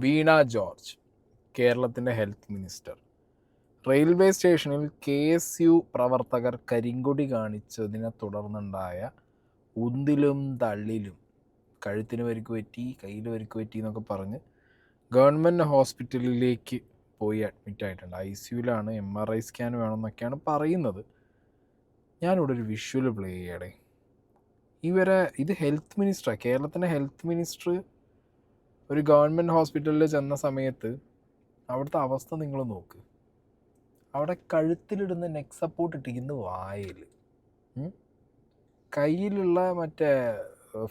വീണ George, കേരളത്തിൻ്റെ health minister, railway സ്റ്റേഷനിൽ KSU പ്രവർത്തകർ കരിങ്കൊടി കാണിച്ചതിനെ തുടർന്നുണ്ടായ ഉന്തിലും തള്ളിലും കഴുത്തിന് പരിക്ക് പറ്റി, കയ്യിൽ പരിക്ക് പറ്റി എന്നൊക്കെ പറഞ്ഞ് ഗവൺമെൻറ് ഹോസ്പിറ്റലിലേക്ക് പോയി അഡ്മിറ്റ് ആയിട്ടുണ്ട്. ICUവിലാണ്, MRI സ്കാൻ വേണമെന്നൊക്കെയാണ് പറയുന്നത്. ഞാനിവിടെ ഒരു വിഷ്വൽ പ്ലേ ചെയ്യടേ. ഇത് ഹെൽത്ത് മിനിസ്റ്ററാണ്, കേരളത്തിൻ്റെ ഹെൽത്ത് മിനിസ്റ്റർ ഒരു ഗവൺമെൻറ് ഹോസ്പിറ്റലിൽ ചെന്ന സമയത്ത് അവിടുത്തെ അവസ്ഥ നിങ്ങൾ നോക്ക്. അവിടെ കഴുത്തിലിടുന്ന നെക്ക് സപ്പോർട്ട് ഇട്ടിരിക്കുന്ന വായിൽ, കയ്യിലുള്ള മറ്റേ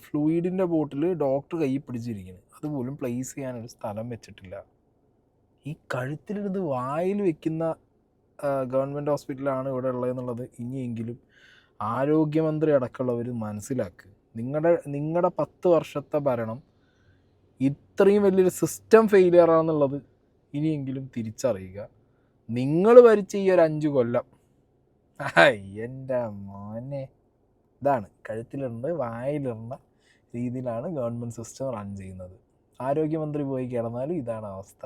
ഫ്ലൂയിഡിൻ്റെ ബോട്ടിൽ ഡോക്ടർ കയ്യിൽ പിടിച്ചിരിക്കുന്നു, അതുപോലും പ്ലേസ് ചെയ്യാനൊരു സ്ഥലം വെച്ചിട്ടില്ല. ഈ കഴുത്തിലിരുന്ന് വായിൽ വെക്കുന്ന ഗവൺമെൻറ് ഹോസ്പിറ്റലാണ് ഇവിടെ ഉള്ളതെന്നുള്ളത് ഇനിയെങ്കിലും ആരോഗ്യമന്ത്രി അടക്കമുള്ളവർ മനസ്സിലാക്കുക. നിങ്ങളുടെ 10 വർഷത്തെ ഭരണം ഇത്രയും വലിയൊരു സിസ്റ്റം ഫെയിലിയറാണെന്നുള്ളത് ഇനിയെങ്കിലും തിരിച്ചറിയുക. നിങ്ങൾ ഭരിച്ച ഈ ഒരു 5 കൊല്ലം എൻ്റെ മോനെ, ഇതാണ് കഴുത്തിലിടേണ്ട വായിലിടേണ്ട രീതിയിലാണ് ഗവൺമെൻറ് സിസ്റ്റം റൺ ചെയ്യുന്നത്. ആരോഗ്യമന്ത്രി പോയി കിടന്നാലും ഇതാണ് അവസ്ഥ.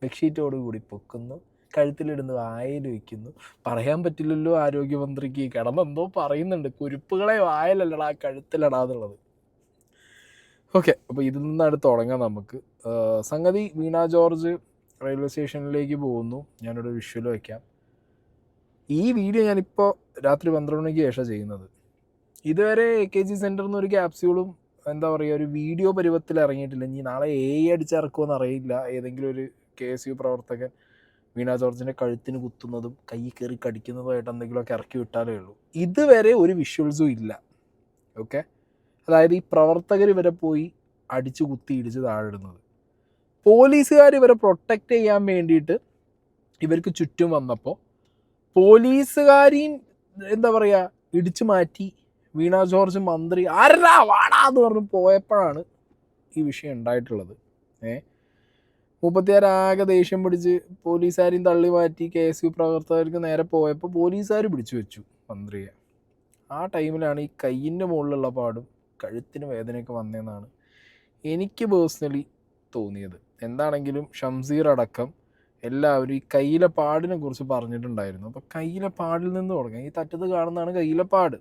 ബെഡ്ഷീറ്റോട് കൂടി പൊക്കുന്നു, കഴുത്തിലിടുന്ന് വായിൽ വയ്ക്കുന്നു. പറയാൻ പറ്റില്ലല്ലോ ആരോഗ്യമന്ത്രിക്ക്, കിടന്നെന്തോ പറയുന്നുണ്ട്, കുരുപ്പുകളെ വായിലല്ലടാ കഴുത്തിലിടാന്നുള്ളത്. ഓക്കെ, അപ്പോൾ ഇതിൽ നിന്നാണ് തുടങ്ങാം നമുക്ക്. സംഗതി വീണ ജോർജ് റെയിൽവേ സ്റ്റേഷനിലേക്ക് പോകുന്നു. ഞാനൊരു വിഷ്വൽ വയ്ക്കാം. ഈ വീഡിയോ ഞാനിപ്പോൾ രാത്രി 12 മണിക്ക് ശേഷം ചെയ്യുന്നത്. ഇതുവരെ AKG സെൻറ്ററിൽ നിന്ന് ഒരു ക്യാപ്സ്യൂളും എന്താ പറയുക ഒരു വീഡിയോ പരുവത്തിൽ ഇറങ്ങിയിട്ടില്ല. ഇനി നാളെ AI അടിച്ചിറക്കുമെന്ന് അറിയില്ല. ഏതെങ്കിലും ഒരു KSU പ്രവർത്തകൻ വീണ ജോർജിൻ്റെ കഴുത്തിന് കുത്തുന്നതും കൈ കയറി കടിക്കുന്നതുമായിട്ട് എന്തെങ്കിലുമൊക്കെ ഇറക്കി വിട്ടാലേ ഉള്ളൂ. ഇതുവരെ ഒരു വിഷ്വൽസും ഇല്ല. ഓക്കെ, അതായത് ഈ പ്രവർത്തകർ ഇവരെ പോയി അടിച്ച് കുത്തി ഇടിച്ച് താഴെടുന്നത്, പോലീസുകാർ ഇവരെ പ്രൊട്ടക്റ്റ് ചെയ്യാൻ വേണ്ടിയിട്ട് ഇവർക്ക് ചുറ്റും വന്നപ്പോൾ പോലീസുകാരെയും എന്താ പറയുക ഇടിച്ചു മാറ്റി വീണ ജോർജ് മന്ത്രി ആരാ വാടാ എന്ന് പറഞ്ഞ് പോയപ്പോഴാണ് ഈ വിഷയം ഉണ്ടായിട്ടുള്ളത്. 36 ആകെ ദേഷ്യം പിടിച്ച് പോലീസുകാരെയും തള്ളി മാറ്റി KSU പ്രവർത്തകർക്ക് നേരെ പോയപ്പോൾ പോലീസുകാർ പിടിച്ചു വെച്ചു മന്ത്രിയെ. ആ ടൈമിലാണ് ഈ കയ്യിൻ്റെ മുകളിലുള്ള പാടും കഴുത്തിന് വേദനയൊക്കെ വന്നതെന്നാണ് എനിക്ക് പേഴ്സണലി തോന്നിയത്. എന്താണെങ്കിലും ഷംസീർ അടക്കം എല്ലാവരും ഈ കയ്യിലെ പാടിനെ കുറിച്ച് പറഞ്ഞിട്ടുണ്ടായിരുന്നു. അപ്പോൾ കയ്യിലെ പാടിൽ നിന്ന് തുടങ്ങാം. ഈ തറ്റത്ത് കാണുന്നതാണ് കയ്യിലെ പാട്.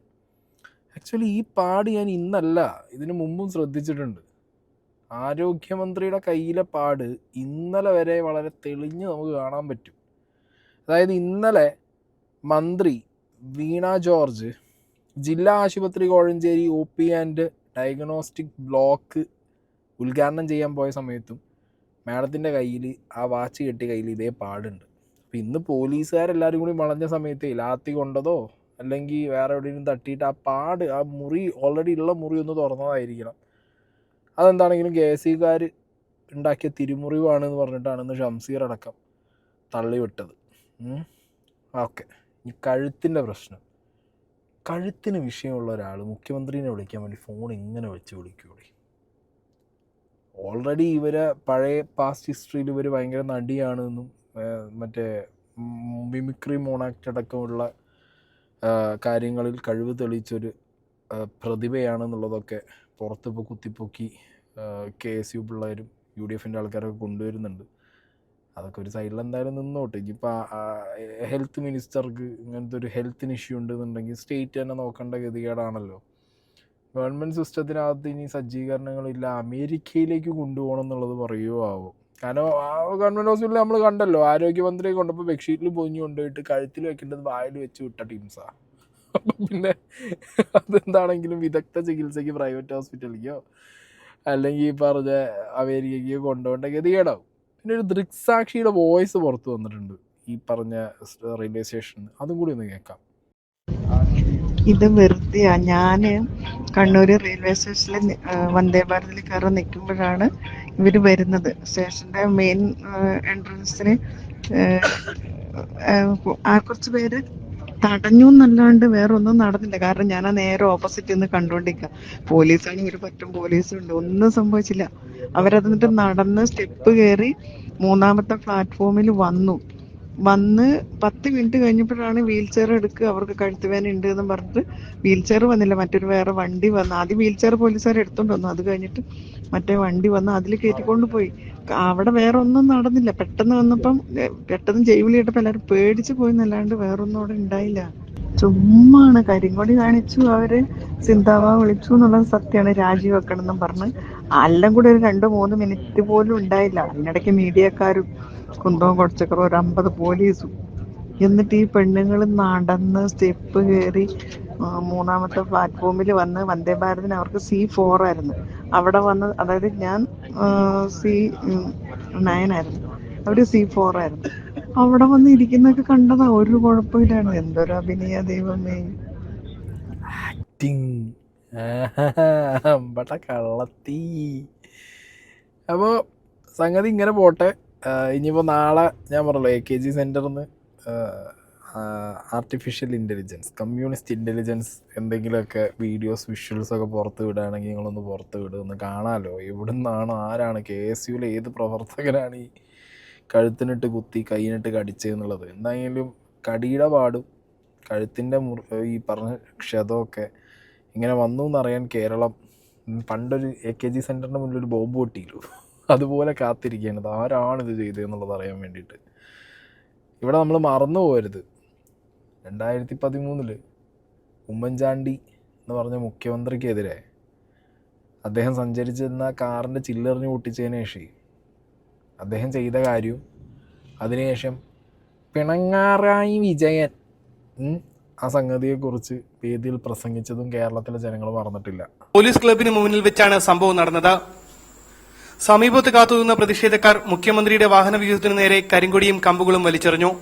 ആക്ച്വലി ഈ പാട് ഞാൻ ഇന്നല്ല, ഇതിനു മുമ്പും ശ്രദ്ധിച്ചിട്ടുണ്ട്. ആരോഗ്യമന്ത്രിയുടെ കയ്യിലെ പാട് ഇന്നലെ വരെ വളരെ തെളിഞ്ഞ് നമുക്ക് കാണാൻ പറ്റും. അതായത് ഇന്നലെ മന്ത്രി വീണ ജോർജ് ജില്ലാ ആശുപത്രി Kozhencherry OP and diagnostic block ഉദ്ഘാടനം ചെയ്യാൻ പോയ സമയത്തും മാഡത്തിൻ്റെ കയ്യിൽ ആ വാച്ച് കെട്ടിയ കയ്യിൽ ഇതേ പാടുണ്ട്. അപ്പോൾ ഇന്ന് പോലീസുകാരെല്ലാവരും കൂടി വളഞ്ഞ സമയത്ത് ലാത്തി കൊണ്ടതോ അല്ലെങ്കിൽ വേറെ എവിടെയെങ്കിലും തട്ടിയിട്ട് ആ പാട്, ആ മുറി ഓൾറെഡി ഉള്ള മുറി ഒന്ന് തുറന്നതായിരിക്കണം. അതെന്താണെങ്കിലും KSUകാർ ഉണ്ടാക്കിയ തിരുമുറിവാണെന്ന് പറഞ്ഞിട്ടാണ് ഷംസീർ അടക്കം തള്ളിവിട്ടത്. ഓക്കെ, ഈ കഴുത്തിൻ്റെ പ്രശ്നം, കഴുത്തിന് വിഷയമുള്ള ഒരാൾ മുഖ്യമന്ത്രിനെ വിളിക്കാൻ വേണ്ടി ഫോൺ ഇങ്ങനെ വെച്ച് വിളിക്കൂടെ? ഓൾറെഡി ഇവരെ പഴയ പാസ്റ്റ് ഹിസ്റ്ററിയിൽ ഇവർ ഭയങ്കര നടിയാണെന്നും മറ്റേ മിമിക്രി മോണാക്ട് അടക്കമുള്ള കാര്യങ്ങളിൽ കഴിവ് തെളിയിച്ചൊരു പ്രതിഭയാണെന്നുള്ളതൊക്കെ പുറത്തിപ്പോൾ കുത്തിപ്പൊക്കി KSU പിള്ളേരും UDFൻ്റെ ആൾക്കാരൊക്കെ കൊണ്ടുവരുന്നുണ്ട്. അതൊക്കെ ഒരു സൈഡിൽ എന്തായാലും നിന്നോട്ടെ. ഇനിയിപ്പോൾ ഹെൽത്ത് മിനിസ്റ്റർക്ക് ഇങ്ങനത്തെ ഒരു ഹെൽത്തിന് ഇഷ്യൂ ഉണ്ടെന്നുണ്ടെങ്കിൽ സ്റ്റേറ്റ് തന്നെ നോക്കേണ്ട ഗതികേടാണല്ലോ. ഗവൺമെൻറ് സിസ്റ്റത്തിനകത്ത് ഇനി സജ്ജീകരണങ്ങളില്ല, അമേരിക്കയിലേക്ക് കൊണ്ടുപോകണം എന്നുള്ളത് പറയുമോ ആവോ? കാരണം ആ ഗവൺമെൻറ് ഹോസ്പിറ്റലിൽ നമ്മൾ കണ്ടല്ലോ, ആരോഗ്യമന്ത്രിയെ കൊണ്ടപ്പോൾ ബെഡ്ഷീറ്റിൽ പൊഞ്ഞു കൊണ്ടുപോയിട്ട് കഴുത്തിൽ വെക്കേണ്ടത് വായിൽ വെച്ച് വിട്ട ടീംസാണ്. അപ്പം പിന്നെ അതെന്താണെങ്കിലും വിദഗ്ധ ചികിത്സയ്ക്ക് പ്രൈവറ്റ് ഹോസ്പിറ്റലിലേക്കോ അല്ലെങ്കിൽ ഈ പറഞ്ഞ അമേരിക്കയ്ക്കോ കൊണ്ടുപോകേണ്ട ഗതികേടാവും. പിന്നെ ഒരു ദൃക്സാക്ഷിയുടെ വോയിസ് പുറത്ത് വന്നിട്ടുണ്ട് ഈ പറഞ്ഞ റെയിൽവേ സ്റ്റേഷനിൽ, അതും കൂടി ഒന്ന് കേൾക്കാം. ഇത് വെറുതെയാ. ഞാന് കണ്ണൂര് റെയിൽവേ സ്റ്റേഷനിൽ വന്ദേ ഭാരതിൽ കയറി നിൽക്കുമ്പോഴാണ് ഇവര് വരുന്നത്. സ്റ്റേഷന്റെ മെയിൻ എൻട്രൻസിന് കുറച്ച് പേര് തടഞ്ഞു എന്നല്ലാണ്ട് വേറെ ഒന്നും നടന്നില്ല. കാരണം ഞാൻ നേരെ ഓപ്പോസിറ്റ് നിന്ന് കണ്ടോണ്ടിരിക്കുക. പോലീസാണെങ്കിൽ ഒരു പറ്റും പോലീസുണ്ട്, ഒന്നും സംഭവിച്ചില്ല. അവരത് എന്നിട്ട് നടന്ന് സ്റ്റെപ്പ് കയറി 3ാമത്തെ പ്ലാറ്റ്ഫോമിൽ വന്ന് 10 മിനിറ്റ് കഴിഞ്ഞപ്പോഴാണ് വീൽ ചെയർ എടുക്കുക, അവർക്ക് കഴുത്തുവേദന ഉണ്ട് എന്ന് പറഞ്ഞിട്ട് വീൽ ചെയർ വന്നില്ല, മറ്റൊരു വേറെ വണ്ടി വന്നു. ആദ്യം വീൽ ചെയർ പോലീസുകാർ എടുത്തോണ്ട് വന്നു, അത് കഴിഞ്ഞിട്ട് മറ്റേ വണ്ടി വന്ന് അതിൽ കയറ്റിക്കൊണ്ട് പോയി. അവിടെ വേറെ ഒന്നും നടന്നില്ല. പെട്ടെന്ന് വന്നപ്പം പെട്ടെന്ന് ജൈവിളി കേട്ടപ്പോ എല്ലാരും പേടിച്ചു പോയി എന്നല്ലാണ്ട് വേറൊന്നും അവിടെ ഉണ്ടായില്ല. ചുമ്മാണ് കരിങ്കൊടി കാണിച്ചു, അവര് സിന്താവ വിളിച്ചു എന്നുള്ളത് സത്യമാണ്. രാജിവെക്കണം എന്നും പറഞ്ഞ് എല്ലാം കൂടി ഒരു 2-3 മിനിറ്റ് പോലും ഉണ്ടായില്ല. അതിനിടയ്ക്ക് മീഡിയക്കാരും കുന്തവും കൊടച്ചക്കറും ഒരു 50 പോലീസും. എന്നിട്ട് ഈ പെണ്ണുങ്ങൾ നടന്ന് സ്റ്റെപ്പ് കയറി 3ാമത്തെ പ്ലാറ്റ്ഫോമിൽ വന്ന് വന്ദേ ഭാരതിന് അവർക്ക് C4 ആയിരുന്നു. അവിടെ വന്ന്, അതായത് ഞാൻ C9 ആയിരുന്നു, അവര് C4 ആയിരുന്നു. അവിടെ വന്ന് ഇരിക്കുന്നൊക്കെ കണ്ടതാ. ഒരു കുഴപ്പമില്ലാണ്. എന്തൊരു അഭിനയ ദൈവമേ. ആക്ടിങ് അമ്പട കള്ളത്തി. അപ്പോൾ സംഗതി ഇങ്ങനെ പോട്ടെ. ഇനിയിപ്പോൾ നാളെ ഞാൻ പറഞ്ഞല്ലോ AKG സെൻറ്ററിൽ നിന്ന് ആർട്ടിഫിഷ്യൽ ഇൻ്റലിജൻസ്, കമ്മ്യൂണിസ്റ്റ് ഇൻ്റലിജൻസ് എന്തെങ്കിലുമൊക്കെ വീഡിയോസ് വിഷ്വൽസൊക്കെ പുറത്ത് വിടുകയാണെങ്കിൽ നിങ്ങളൊന്ന് പുറത്ത് വിടുക, ഒന്ന് കാണാമല്ലോ എവിടുന്നാണോ ആരാണ് KSUവിലെ ഏത് പ്രവർത്തകനാണ് ഈ കഴുത്തിനിട്ട് കുത്തി കൈയിനിട്ട് കടിച്ചതെന്നുള്ളത്. എന്തായാലും കടിയുടെ പാടും കഴുത്തിൻ്റെ ഈ പറഞ്ഞ ക്ഷതമൊക്കെ ഇങ്ങനെ വന്നു എന്നറിയാൻ കേരളം പണ്ടൊരു AKG സെൻറ്ററിൻ്റെ മുന്നിൽ ഒരു ബോംബ് പൊട്ടിയില്ലോ, അതുപോലെ കാത്തിരിക്കുകയാണ് ആരാണിത് ചെയ്തതെന്നുള്ളത് അറിയാൻ വേണ്ടിയിട്ട്. ഇവിടെ നമ്മൾ മറന്നു പോകരുത്, 2013 ഉമ്മൻചാണ്ടി എന്ന് പറഞ്ഞ മുഖ്യമന്ത്രിക്കെതിരെ അദ്ദേഹം സഞ്ചരിച്ചിരുന്ന കാറിൻ്റെ ചില്ലെറിഞ്ഞ് പൊട്ടിച്ചതിന് ശേഷം അദ്ദേഹം ചെയ്ത കാര്യവും അതിനുശേഷം പിണങ്ങാറായി വിജയൻ ആ സംഗതിയെക്കുറിച്ച് വേദിയിൽ പ്രസംഗിച്ചതും കേരളത്തിലെ ജനങ്ങൾ മറന്നിട്ടില്ല. പോലീസ് ക്ലബിന് മുന്നിൽ വെച്ചാണ് സംഭവം നടന്നത്. സമീപത്ത് കാത്തുനിന്ന പ്രതിഷേധക്കാർ മുഖ്യമന്ത്രിയുടെ വാഹന വ്യൂഹത്തിനു നേരെ കരിങ്കൊടിയും കമ്പുകളും വലിച്ചെറിഞ്ഞു.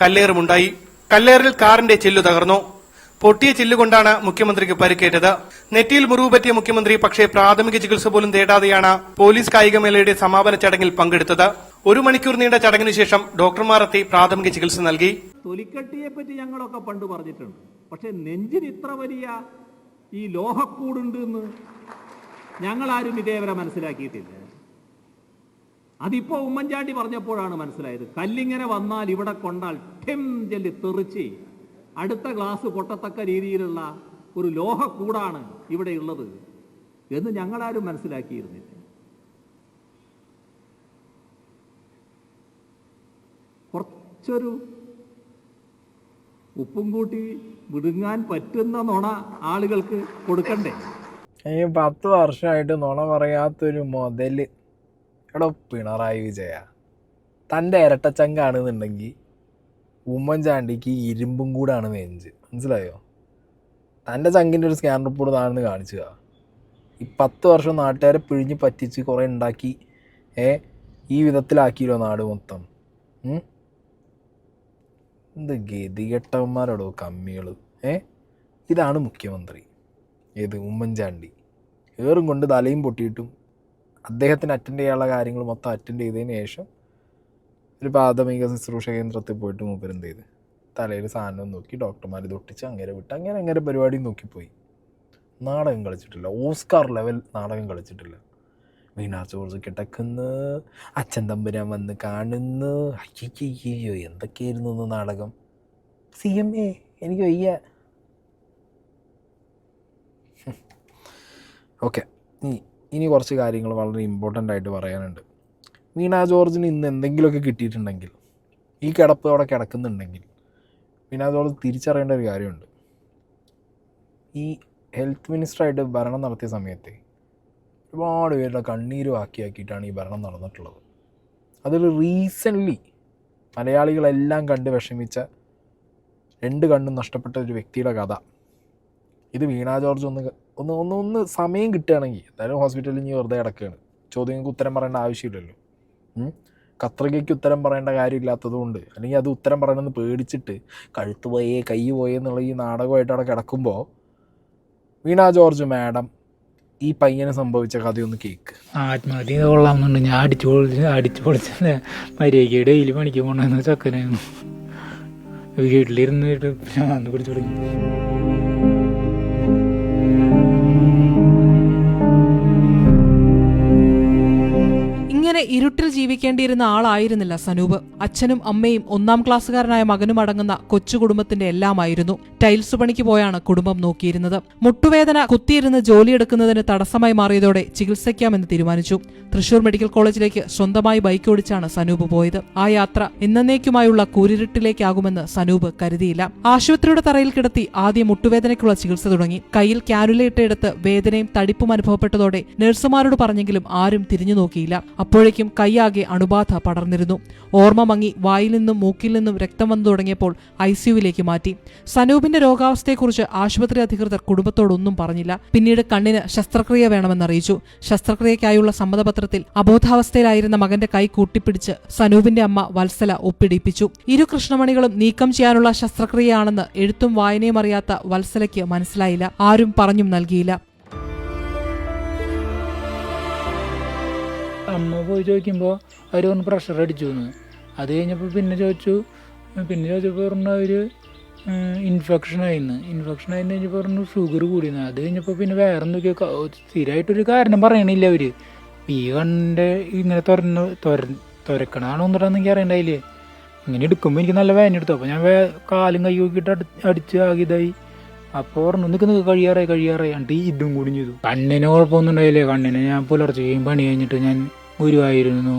കല്ലേറുമുണ്ടായി. കല്ലേറിൽ കാറിന്റെ ചില്ലു തകർന്നു. പൊട്ടിയ ചില്ലുകൊണ്ടാണ് മുഖ്യമന്ത്രിക്ക് പരിക്കേറ്റത്. നെറ്റിയിൽ മുറിവ് പറ്റിയ മുഖ്യമന്ത്രി പക്ഷേ പ്രാഥമിക ചികിത്സ പോലും തേടാതെയാണ് പോലീസ് കായികമേളയുടെ സമാപന ചടങ്ങിൽ പങ്കെടുത്തത്. 1 മണിക്കൂർ നീണ്ട ചടങ്ങിനു ശേഷം ഡോക്ടർമാർ എത്തി പ്രാഥമിക ചികിത്സ നൽകി. തൊലിക്കട്ടിയെ പറ്റി ഞങ്ങളൊക്കെ പണ്ട് പറഞ്ഞിട്ടുണ്ട്. പക്ഷെ നെഞ്ചിന് ഇത്ര വലിയ ഈ ലോഹക്കൂടുണ്ട് എന്ന് ഞങ്ങളാരും ഇതേവരെ മനസ്സിലാക്കിയിട്ടില്ല. അതിപ്പോ ഉമ്മൻചാണ്ടി പറഞ്ഞപ്പോഴാണ് മനസ്സിലായത്. കല്ലിങ്ങനെ വന്നാൽ ഇവിടെ കൊണ്ടാൽ ഠിം ജെല്ലി തെറിച്ച് അടുത്ത ഗ്ലാസ് പൊട്ടത്തക്ക രീതിയിലുള്ള ഒരു ലോഹക്കൂടാണ് ഇവിടെ ഉള്ളത് എന്ന് ഞങ്ങളാരും മനസ്സിലാക്കിയിരുന്നില്ല. കുറച്ചൊരു ഉപ്പും കൂട്ടി വിടുങ്ങാൻ പറ്റുന്ന നുണ ആളുകൾക്ക് കൊടുക്കണ്ടേ? 10 വർഷമായിട്ട് നുണ പറയാത്തൊരു മുതല്. എടോ പിണറായി വിജയ, തൻ്റെ ഇരട്ടച്ചങ്കാണെന്നുണ്ടെങ്കിൽ ഉമ്മൻചാണ്ടിക്ക് ഇരുമ്പും കൂടാണ് നെഞ്ച്, മനസ്സിലായോ? തൻ്റെ ചങ്കിൻ്റെ ഒരു സ്കാൻ റിപ്പോർട്ട് താഴ്ന്ന് കാണിച്ചുക. ഈ 10 വർഷം നാട്ടുകാരെ പിഴിഞ്ഞ് പറ്റിച്ച് കുറേ ഉണ്ടാക്കി ഈ വിധത്തിലാക്കിയല്ലോ നാട് മൊത്തം. എന്ത് ഗതികെട്ടവന്മാരോടോ കമ്മികൾ. ഇതാണ് മുഖ്യമന്ത്രി, ഏത് ഉമ്മൻചാണ്ടി. ഏറും കൊണ്ട് തലയും പൊട്ടിയിട്ടും അദ്ദേഹത്തിന് അറ്റൻഡ് ചെയ്യാനുള്ള കാര്യങ്ങൾ മൊത്തം അറ്റൻഡ് ചെയ്തതിന് ശേഷം ഒരു പ്രാഥമിക ശുശ്രൂഷ കേന്ദ്രത്തിൽ പോയിട്ട് മൂപ്പരെന്ത് ചെയ്ത് തലയിൽ സാധനം നോക്കി ഡോക്ടർമാർ തൊട്ടിച്ച് അങ്ങനെ വിട്ട് അങ്ങനെ പരിപാടി നോക്കിപ്പോയി. നാടകം കളിച്ചിട്ടില്ല, ഓസ്കാർ ലെവൽ നാടകം കളിച്ചിട്ടില്ല. വീണ ജോർജ് കിടക്കുന്നു, അച്ഛൻ തമ്പുരാൻ വന്ന് കാണുന്നു, അയ്യോ എന്തൊക്കെയായിരുന്നു നാടകം. CMA എനിക്ക് വയ്യ. ഓക്കെ, ഇനി കുറച്ച് കാര്യങ്ങൾ വളരെ ഇമ്പോർട്ടൻ്റ് ആയിട്ട് പറയാനുണ്ട്. വീണ ജോർജിന് ഇന്ന് എന്തെങ്കിലുമൊക്കെ കിട്ടിയിട്ടുണ്ടെങ്കിൽ, ഈ കിടപ്പ് അവിടെ കിടക്കുന്നുണ്ടെങ്കിൽ, വീണ ജോർജ് തിരിച്ചറിയേണ്ട ഒരു കാര്യമുണ്ട്. ഈ ഹെൽത്ത് മിനിസ്റ്ററായിട്ട് ഭരണം നടത്തിയ സമയത്ത് ഒരുപാട് പേരുടെ കണ്ണീരും ആക്കിയിട്ടാണ് ഈ ഭരണം നടന്നിട്ടുള്ളത്. അതിൽ റീസെൻ്റ്ലി മലയാളികളെല്ലാം കണ്ട് വിഷമിച്ച 2 കണ്ണും നഷ്ടപ്പെട്ട ഒരു വ്യക്തിയുടെ കഥ. ഇത് വീണ ജോർജ് ഒന്ന് സമയം കിട്ടുകയാണെങ്കിൽ, എന്തായാലും ഹോസ്പിറ്റലിൽ ഇനി വെറുതെ കിടക്കുകയാണ്, ചോദ്യങ്ങൾക്ക് ഉത്തരം പറയേണ്ട ആവശ്യമില്ലല്ലോ. കത്രികയ്ക്ക് ഉത്തരം പറയേണ്ട കാര്യമില്ലാത്തതുകൊണ്ട്, അല്ലെങ്കിൽ അത് ഉത്തരം പറയണമെന്ന് പേടിച്ചിട്ട് കഴുത്ത് പോയേ കൈ പോയേ എന്നുള്ള ഈ നാടകമായിട്ട് അവിടെ കിടക്കുമ്പോൾ വീണ ജോർജ് മാഡം ഈ പയ്യന് സംഭവിച്ച കഥയൊന്ന് കേൾക്ക്. ആത്മഹത്യ കൊള്ളാമെന്നുണ്ട്. ഞാൻ അടിച്ചു പൊളിച്ച മര്യാദയ്ക്ക് ഡെയിലി പണിക്ക് പോകണമെന്ന് ചക്കനായിരുന്നു. വീട്ടിലിരുന്നിട്ട് ഞാൻ പിടിച്ചു തുടങ്ങി. ഇങ്ങനെ ഇരുട്ടിൽ ജീവിക്കേണ്ടിയിരുന്ന ആളായിരുന്നില്ല സനൂപ്. അച്ഛനും അമ്മയും 1-ാം ക്ലാസ്സുകാരനായ മകനും അടങ്ങുന്ന കൊച്ചു കുടുംബത്തിന്റെ എല്ലാമായിരുന്നു. ടൈൽസ് പണിക്ക് പോയാണ് കുടുംബം നോക്കിയിരുന്നത്. മുട്ടുവേദന കുത്തിയിരുന്ന് ജോലിയെടുക്കുന്നതിന് തടസ്സമായി മാറിയതോടെ ചികിത്സിക്കാമെന്ന് തീരുമാനിച്ചു. തൃശൂർ മെഡിക്കൽ കോളേജിലേക്ക് സ്വന്തമായി ബൈക്ക് ഓടിച്ചാണ് സനൂപ് പോയത്. ആ യാത്ര എന്നേക്കുമായുള്ള കൂരിരുട്ടിലേക്കാകുമെന്ന് സനൂപ് കരുതിയില്ല. ആശുപത്രിയുടെ തറയിൽ കിടത്തി ആദ്യം മുട്ടുവേദനയ്ക്കുള്ള ചികിത്സ തുടങ്ങി. കയ്യിൽ കാനുലയിട്ടെടുത്ത് വേദനയും തടിപ്പും അനുഭവപ്പെട്ടതോടെ നഴ്സുമാരോട് പറഞ്ഞെങ്കിലും ആരും തിരിഞ്ഞു നോക്കിയില്ല. അപ്പോഴേക്കും കൈയാകെ അണുബാധ പടർന്നിരുന്നു. ഓർമ്മ മങ്ങി വായിൽ നിന്നും മൂക്കിൽ നിന്നും രക്തം വന്നു തുടങ്ങിയപ്പോൾ ICUവിലേക്ക് മാറ്റി. സനൂപിന്റെ രോഗാവസ്ഥയെക്കുറിച്ച് ആശുപത്രി അധികൃതർ കുടുംബത്തോടൊന്നും പറഞ്ഞില്ല. പിന്നീട് കണ്ണിന് ശസ്ത്രക്രിയ വേണമെന്നറിയിച്ചു. ശസ്ത്രക്രിയയ്ക്കായുള്ള സമ്മതപത്രത്തിൽ അബോധാവസ്ഥയിലായിരുന്ന മകന്റെ കൈ കൂട്ടിപ്പിടിച്ച് സനൂപിന്റെ അമ്മ വത്സല ഒപ്പിടിപ്പിച്ചു. 2 കൃഷ്ണമണികളും നീക്കം ചെയ്യാനുള്ള ശസ്ത്രക്രിയയാണെന്ന് എഴുത്തും വായനയും അറിയാത്ത വത്സലയ്ക്ക് മനസ്സിലായില്ല. ആരും പറഞ്ഞും നൽകിയില്ല. അമ്മ പോയി ചോദിക്കുമ്പോൾ അവർ പറഞ്ഞു പ്രഷർ അടിച്ചു എന്ന്. അത് കഴിഞ്ഞപ്പോൾ പിന്നെ ചോദിച്ചപ്പോൾ പറഞ്ഞു അവർ ഇൻഫെക്ഷൻ ആയിന്ന് പറഞ്ഞു ഷുഗർ കൂടിയെന്ന്. അത് കഴിഞ്ഞപ്പോൾ പിന്നെ വേറെ എന്തൊക്കെയോ സ്ഥിരമായിട്ടൊരു കാരണം പറയണില്ല അവർ. ഈ കണ്ണിൻ്റെ ഇങ്ങനെ തുരക്കണാണോ എന്നിട്ടാന്ന് എനിക്ക് അറിയണ്ടായില്ലേ. ഇങ്ങനെ എടുക്കുമ്പോൾ എനിക്ക് നല്ല വേദന എടുത്തു. അപ്പോൾ ഞാൻ കാലും കൈ നോക്കിയിട്ട് അടിച്ച് ആകിയതായി. അപ്പോൾ പറഞ്ഞു നിൽക്ക് കഴിയാറായി എന്നിട്ട് ഇതും കൂടി ചെയ്തു. കണ്ണിന് കുഴപ്പമൊന്നും ഉണ്ടായില്ലേ. കണ്ണിന് ഞാൻ പുലർച്ചെ പണി കഴിഞ്ഞിട്ട് ഞാൻ ഗുരുവായൂരുന്നു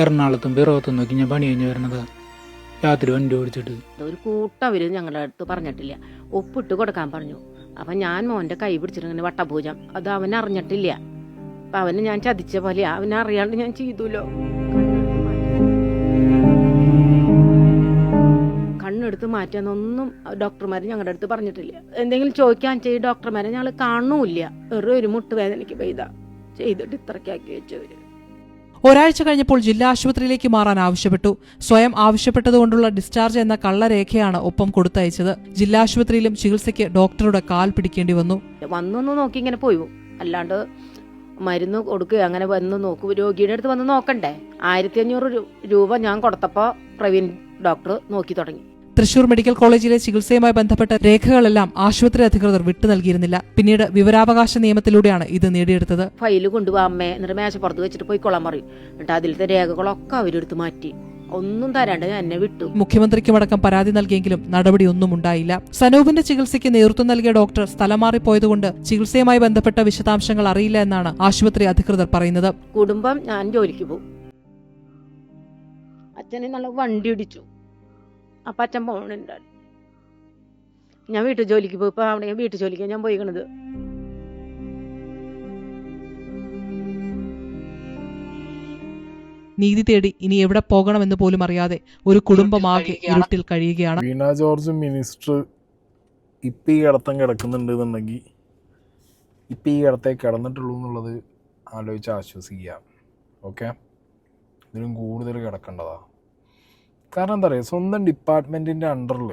എറണാകുളത്തും പിറവത്തും നോക്കി ഞാൻ പണി കഴിഞ്ഞ് വരുന്നത് രാത്രി വണ്ടി ഓടിച്ചിട്ട്. ഒരു കൂട്ടവര് ഞങ്ങളുടെ അടുത്ത് പറഞ്ഞിട്ടില്ല, ഒപ്പിട്ട് കൊടുക്കാൻ പറഞ്ഞു. അപ്പം ഞാൻ മോൻ്റെ കൈ പിടിച്ചിട്ടിങ്ങനെ വട്ടപൂജം, അത് അവൻ അറിഞ്ഞിട്ടില്ല. അപ്പം അവന് ഞാൻ ചതിച്ച പോലെ അവനറിയാണ്ട് ഞാൻ ചെയ്തുല്ലോ. കണ്ണെടുത്ത് മാറ്റാന്നൊന്നും ഡോക്ടർമാർ ഞങ്ങളുടെ അടുത്ത് പറഞ്ഞിട്ടില്ല. എന്തെങ്കിലും ചോദിക്കാൻ ചെയ്ത് ഡോക്ടർമാരെ ഞങ്ങൾ കാണൂല്ല. ഒരു മുട്ടുവേദനയ്ക്ക് ചെയ്തിട്ട് ഇത്രയ്ക്കാക്കി വെച്ചവര്. ഒരാഴ്ച കഴിഞ്ഞപ്പോൾ ജില്ലാ ആശുപത്രിയിലേക്ക് മാറാൻ ആവശ്യപ്പെട്ടു. സ്വയം ആവശ്യപ്പെട്ടതുകൊണ്ടുള്ള ഡിസ്ചാർജ് എന്ന കള്ളരേഖയാണ് ഒപ്പം കൊടുത്തയച്ചത്. ജില്ലാ ആശുപത്രിയിലും ചികിത്സയ്ക്ക് ഡോക്ടറുടെ കാൽ പിടിക്കേണ്ടി വന്നു. വന്നൊന്ന് നോക്കി ഇങ്ങനെ പോയി, അല്ലാണ്ട് മരുന്ന് കൊടുക്കുക അങ്ങനെ വന്ന് നോക്കൂ. രോഗിയുടെ അടുത്ത് വന്ന് നോക്കണ്ടേ. 1500 രൂപ ഞാൻ കൊടുത്തപ്പോൾ പ്രവീൺ ഡോക്ടർ നോക്കി തുടങ്ങി. തൃശൂർ മെഡിക്കൽ കോളേജിലെ ചികിത്സയുമായി ബന്ധപ്പെട്ട രേഖകളെല്ലാം ആശുപത്രി അധികൃതർ വിട്ടു നൽകിയിരുന്നില്ല. പിന്നീട് വിവരാവകാശ നിയമത്തിലൂടെയാണ് ഇത് നേടിയെടുത്തത്. ഫയല് കൊണ്ടുപോകാൻ അമ്മേ എന്നിട്ട് മേശപ്പുറത്ത് വെച്ചിട്ട് പോയി കൊള്ളാൻ പറയും. എന്നിട്ട് അതിലത്തെ രേഖകളൊക്കെ അവരെടുത്ത് മാറ്റി ഒന്നും തരാണ്ട് എന്നെ വിട്ടു. മുഖ്യമന്ത്രിക്കുമടക്കം പരാതി നൽകിയെങ്കിലും നടപടിയൊന്നും ഉണ്ടായില്ല. സനൂപിന്റെ ചികിത്സയ്ക്ക് നേതൃത്വം നൽകിയ ഡോക്ടർ സ്ഥലം മാറിപ്പോയതുകൊണ്ട് ചികിത്സയുമായി ബന്ധപ്പെട്ട വിശദാംശങ്ങൾ അറിയില്ല എന്നാണ് ആശുപത്രി അധികൃതർ പറയുന്നത്. കുടുംബം ഞാൻ ജോലിക്ക് പോകും. അച്ഛനെ നല്ല വണ്ടി ഇടിച്ചു. അപ്പം അച്ഛൻ പോകണുണ്ടായിരുന്നു. ഞാൻ വീട്ടു ജോലിക്ക് പോയി. ഇപ്പം അവിടെ വീട്ടു ജോലിക്ക് ഞാൻ പോയിക്കണത്. നീതി തേടി ഇനി എവിടെ പോകണമെന്ന് പോലും അറിയാതെ ഒരു കുടുംബമാകെ ഇരുട്ടിൽ കഴിയുകയാണ്. വീണ ജോർജ് മിനിസ്റ്റർ ഇപ്പം ഈ കിടത്തം കിടക്കുന്നുണ്ടെന്നുണ്ടെങ്കിൽ ഇപ്പം ഈ കിടത്തേ കിടന്നിട്ടുള്ളൂ എന്നുള്ളത് ആലോചിച്ച് ആശ്വസിക്കുക. ഓക്കെ, ഇതിലും കൂടുതൽ കിടക്കേണ്ടതാണ്. കാരണം എന്താ പറയുക, സ്വന്തം ഡിപ്പാർട്ട്മെൻറ്റിൻ്റെ അണ്ടറിൽ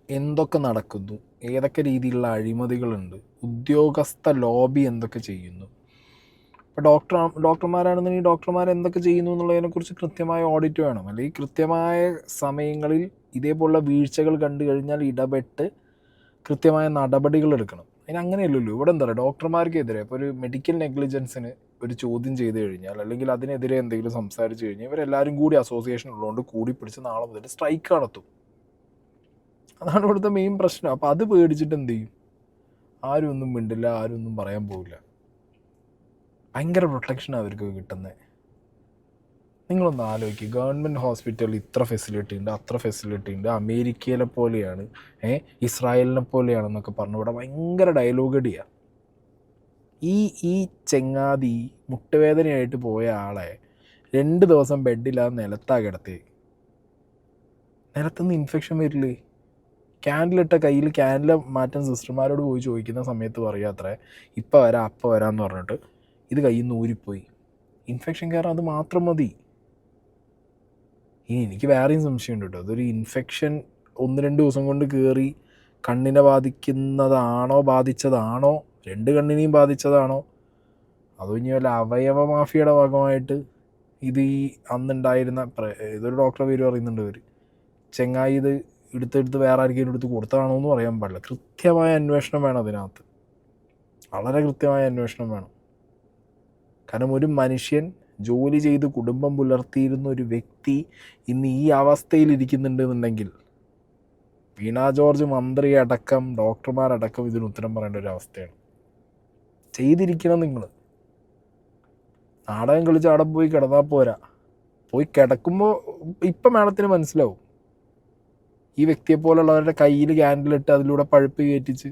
എന്തൊക്കെ നടക്കുന്നു, ഏതൊക്കെ രീതിയിലുള്ള അഴിമതികളുണ്ട്, ഉദ്യോഗസ്ഥ ലോബി എന്തൊക്കെ ചെയ്യുന്നു. ഇപ്പോൾ ഡോക്ടർമാരാണെന്നുണ്ടെങ്കിൽ ഡോക്ടർമാർ എന്തൊക്കെ ചെയ്യുന്നു എന്നുള്ളതിനെക്കുറിച്ച് കൃത്യമായ ഓഡിറ്റ് വേണം. അല്ലെങ്കിൽ കൃത്യമായ സമയങ്ങളിൽ ഇതേപോലുള്ള വീഴ്ചകൾ കണ്ടു കഴിഞ്ഞാൽ ഇടപെട്ട് കൃത്യമായ നടപടികൾ എടുക്കണം. അതിന് അങ്ങനെയല്ലല്ലോ. ഇവിടെ എന്താ പറയുക, ഡോക്ടർമാർക്കെതിരെ ഇപ്പോൾ ഒരു മെഡിക്കൽ നെഗ്ലിജൻസിന് ഒരു ചോദ്യം ചെയ്ത് കഴിഞ്ഞാൽ അല്ലെങ്കിൽ അതിനെതിരെ എന്തെങ്കിലും സംസാരിച്ച് കഴിഞ്ഞാൽ ഇവരെല്ലാവരും കൂടി അസോസിയേഷൻ ഉള്ളതുകൊണ്ട് കൂടി പിടിച്ച് നാളെ മുതൽ സ്ട്രൈക്ക് നടത്തും. അതാണ് ഇവിടുത്തെ മെയിൻ പ്രശ്നം. അപ്പോൾ അത് പേടിച്ചിട്ട് എന്ത് ചെയ്യും? ആരും ഒന്നും മിണ്ടില്ല, ആരും ഒന്നും പറയാൻ പോവില്ല. ഭയങ്കര പ്രൊട്ടക്ഷനാണ് അവർക്ക് കിട്ടുന്നത്. നിങ്ങളൊന്ന് ആലോചിക്കുക, ഗവൺമെൻറ് ഹോസ്പിറ്റലിൽ ഇത്ര ഫെസിലിറ്റി ഉണ്ട്, അത്ര ഫെസിലിറ്റി ഉണ്ട്, അമേരിക്കയിലെ പോലെയാണ്, ഇസ്രായേലിനെ പോലെയാണെന്നൊക്കെ പറഞ്ഞു ഇവിടെ ഭയങ്കര ഡയലോഗ് അടിയാണ്. ഈ ചെങ്ങാതി മുട്ടുവേദനയായിട്ട് പോയ ആളെ 2 ദിവസം ബെഡില്ലാതെ നിലത്താ കിടത്തി. നിലത്തുനിന്ന് ഇൻഫെക്ഷൻ വരില്ലേ? ക്യാൻഡിലിട്ട കയ്യിൽ ക്യാൻഡിൽ മാറ്റാൻ സിസ്റ്റർമാരോട് പോയി ചോദിക്കുന്ന സമയത്ത് പറയുക അത്രേ, ഇപ്പം വരാം അപ്പം വരാമെന്ന് പറഞ്ഞിട്ട് ഇത് കയ്യിൽ നിന്ന് ഊരിപ്പോയി. ഇൻഫെക്ഷൻ കയറാൻ അത് മാത്രം മതി. ഇനി എനിക്ക് വേറെയും സംശയമുണ്ട് കേട്ടോ. അതൊരു ഇൻഫെക്ഷൻ 1-2 ദിവസം കൊണ്ട് കയറി കണ്ണിനെ ബാധിച്ചതാണോ 2 കണ്ണിനെയും ബാധിച്ചതാണോ, അതോ ഇനി വല്ല അവയവ മാഫിയയുടെ ഭാഗമായിട്ട് ഇത് ഈ അന്നുണ്ടായിരുന്ന ഇതൊരു ഡോക്ടറെ പേര് പറയുന്നുണ്ട് ഇവർ, ചെങ്ങായി ഇത് എടുത്തെടുത്ത് വേറെ ആർക്കെങ്കിലും എടുത്ത് കൊടുത്തതാണോ എന്ന് പറയാൻ പാടില്ല. കൃത്യമായ അന്വേഷണം വേണം അതിനകത്ത്, വളരെ കൃത്യമായ അന്വേഷണം വേണം. കാരണം ഒരു മനുഷ്യൻ ജോലി ചെയ്ത് കുടുംബം പുലർത്തിയിരുന്ന ഒരു വ്യക്തി ഇന്ന് ഈ അവസ്ഥയിലിരിക്കുന്നുണ്ടെന്നുണ്ടെങ്കിൽ വീണ ജോർജ് മന്ത്രി അടക്കം ഡോക്ടർമാരടക്കം ഇതിന് ഉത്തരം പറയേണ്ട ഒരു അവസ്ഥയാണ്. ചെയ്തിരിക്കണം നിങ്ങൾ. നാടകം കളിച്ച് അവിടെ പോയി കിടന്നാൽ പോരാ. പോയി കിടക്കുമ്പോൾ ഇപ്പം മാഡത്തിന് മനസ്സിലാവും. ഈ വ്യക്തിയെ പോലുള്ളവരുടെ കയ്യിൽ ക്യാൻഡിലിട്ട് അതിലൂടെ പഴുപ്പ് കയറ്റിച്ച്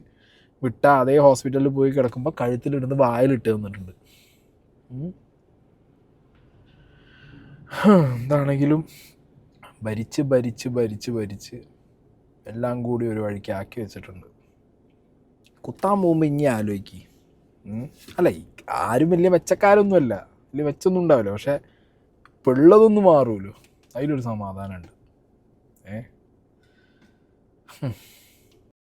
വിട്ട അതേ ഹോസ്പിറ്റലിൽ പോയി കിടക്കുമ്പോൾ കഴുത്തിലിടുന്ന് വായിലിട്ട് തന്നിട്ടുണ്ട്. എന്താണെങ്കിലും ഭരിച്ച് ഭരിച്ച് ഭരിച്ച് ഭരിച്ച് എല്ലാം കൂടി ഒരു വഴിക്ക് ആക്കി വെച്ചിട്ടുണ്ട്. കുത്താൻ പോകുമ്പോൾ ഇനി ആലോചിക്ക്. അല്ല, ആരും വലിയ മെച്ചക്കാരൊന്നുമല്ല, വലിയ മെച്ചൊന്നും ഉണ്ടാവില്ല. പക്ഷേ പിള്ളതൊന്നും മാറുമല്ലോ, അതിലൊരു സമാധാനമുണ്ട്.